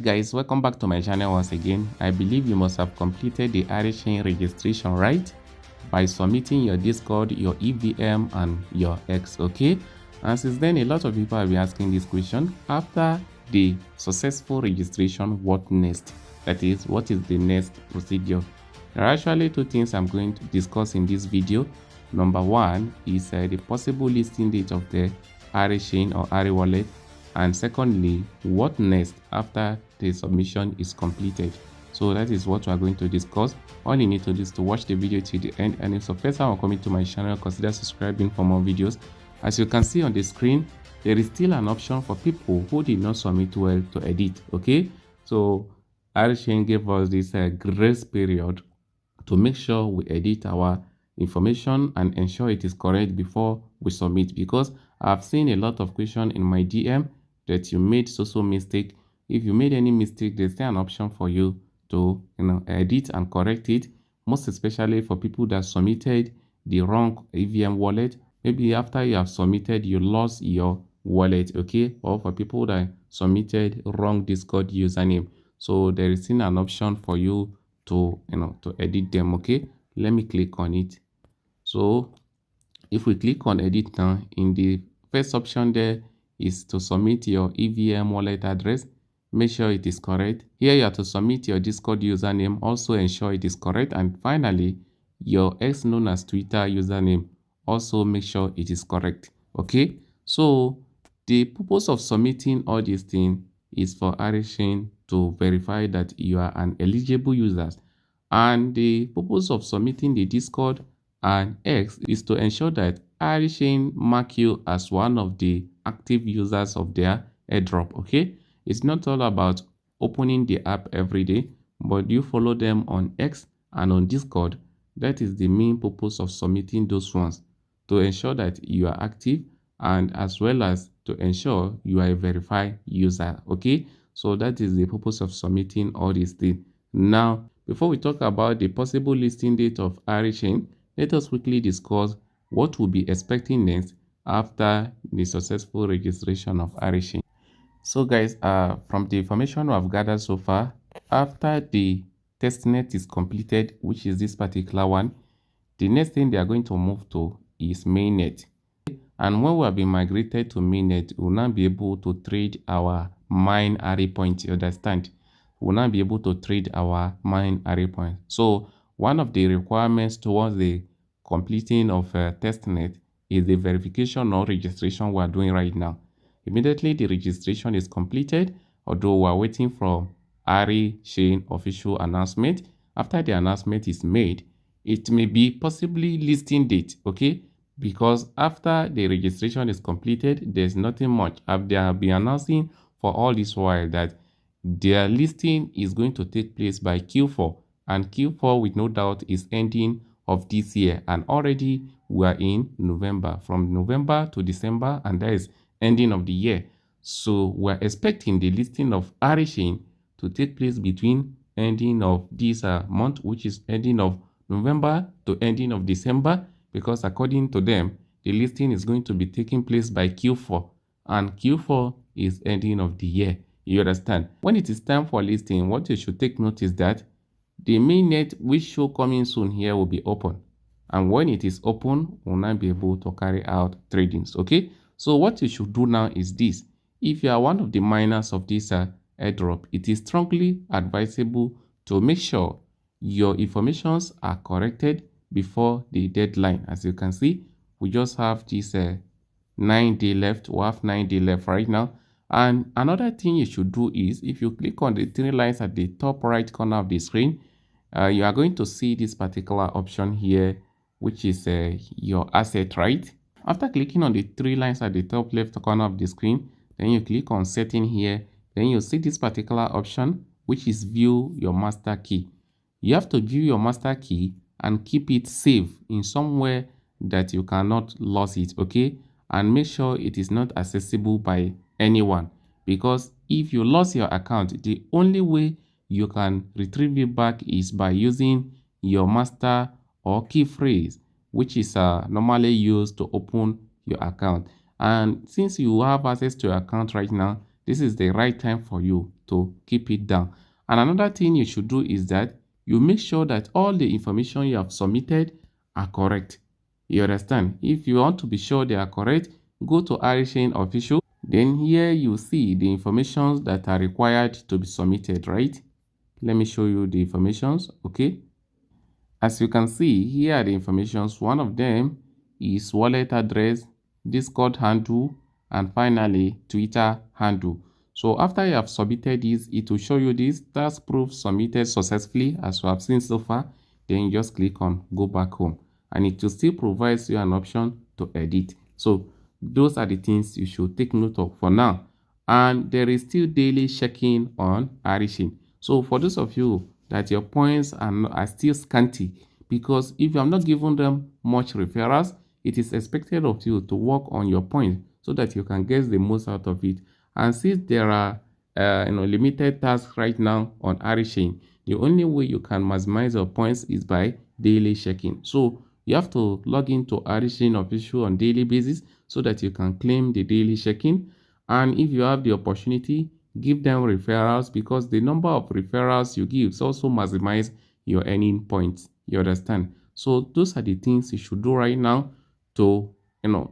Guys, welcome back to my channel once again. I believe you must have completed the Arichain registration, right, by submitting your Discord, your EVM and your X. Okay, and since then a lot of people have been asking this question: after the successful registration, what next? That is, what is the next procedure? There are actually two things I'm going to discuss in this video. Number one is the possible listing date of the Arichain or Ari Wallet, and secondly, what next after the submission is completed. So that is what we are going to discuss. All you need to do is to watch the video till the end, and if it's the first time coming to my channel, consider subscribing for more videos. As you can see on the screen, there is still an option for people who did not submit well to edit. Okay, so Arichain gave us this grace period to make sure we edit our information and ensure it is correct before we submit, because I've seen a lot of questions in my DM that you made so mistake. If you made any mistake, there's still an option for you to edit and correct it, most especially for people that submitted the wrong EVM wallet. Maybe after you have submitted, you lost your wallet, okay, or for people that submitted wrong Discord username. So there is still an option for you to edit them. Okay, let me click on it. So if we click on edit now, in the first option there is to submit your EVM wallet address. Make sure it is correct. Here you have to submit your Discord username, also ensure it is correct. And finally, your X known as Twitter username, also make sure it is correct. Okay, so the purpose of submitting all these things is for Arichain to verify that you are an eligible user, and the purpose of submitting the Discord and X is to ensure that Arichain mark you as one of the active users of their airdrop. Okay, it's not all about opening the app every day, but you follow them on X and on Discord. That is the main purpose of submitting those ones, to ensure that you are active and as well as to ensure you are a verified user. Okay, so that is the purpose of submitting all these things. Now, before we talk about the possible listing date of Arichain, let us quickly discuss what we'll be expecting next after the successful registration of Arichain. So guys, from the information I've gathered so far, after the testnet is completed, which is this particular one, the next thing they are going to move to is Mainnet. And when we have been migrated to Mainnet, we'll now be able to trade our mine Ari points. You understand? We'll now be able to trade our mine Ari points. So one of the requirements towards the completing of testnet is the verification or registration we are doing right now. Immediately the registration is completed, although we are waiting for Arichain official announcement. After the announcement is made, it may be possibly listing date. Okay, because after the registration is completed, there's nothing much. They have been announcing for all this while that their listing is going to take place by Q4, and Q4 with no doubt is ending of this year, and already we are in November, from November to December, and that is ending of the year. So we're expecting the listing of Arichain to take place between ending of this month, which is ending of November, to ending of December, because according to them, the listing is going to be taking place by Q4, and Q4 is ending of the year. You understand? When it is time for listing, what you should take note is that the mainnet, which show coming soon here, will be open, and when it is open, we'll now be able to carry out tradings. Okay, so what you should do now is this: if you are one of the miners of this airdrop, it is strongly advisable to make sure your informations are corrected before the deadline. As you can see, we just have this 9 days left. We have 9 days left right now. And another thing you should do is, if you click on the three lines at the top right corner of the screen, you are going to see this particular option here, which is your asset, right? After clicking on the three lines at the top left corner of the screen, then you click on setting here. Then you see this particular option, which is view your master key. You have to view your master key and keep it safe in somewhere that you cannot lose it. Okay, and make sure it is not accessible by anyone, because if you lost your account, the only way you can retrieve it back is by using your master or key phrase, which is normally used to open your account. And since you have access to your account right now, this is the right time for you to keep it down. And another thing you should do is that you make sure that all the information you have submitted are correct. You understand? If you want to be sure they are correct, go to Arichain official. Then here you see the informations that are required to be submitted, right? Let me show you the informations, okay? As you can see, here are the informations. One of them is wallet address, Discord handle, and finally Twitter handle. So after you have submitted this, it will show you this task proof submitted successfully as you have seen so far. Then you just click on go back home and it will still provide you an option to edit. So those are the things you should take note of for now. And there is still daily checking on Arichain. So for those of you that your points are still scanty, because if you have not given them much referrals, it is expected of you to work on your points so that you can get the most out of it. And since there are limited tasks right now on Arichain, the only way you can maximize your points is by daily checking. So you have to log into Arichain official on daily basis so that you can claim the daily checking. And if you have the opportunity, give them referrals, because the number of referrals you give also maximize your earning points. You understand? So those are the things you should do right now to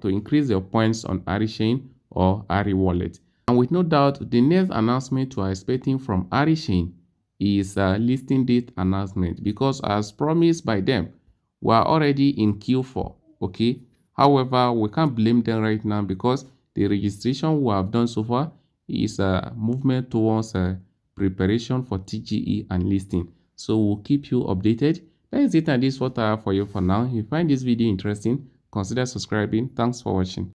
increase your points on Arichain or Ari Wallet. And with no doubt, the next announcement we are expecting from Arichain is a listing date announcement, because as promised by them, we are already in Q4. Okay. However, we can't blame them right now because the registration we have done so far is a movement towards a preparation for TGE and listing. So we'll keep you updated. That is it, and this is what I have for you for now. If you find this video interesting, consider subscribing. Thanks for watching.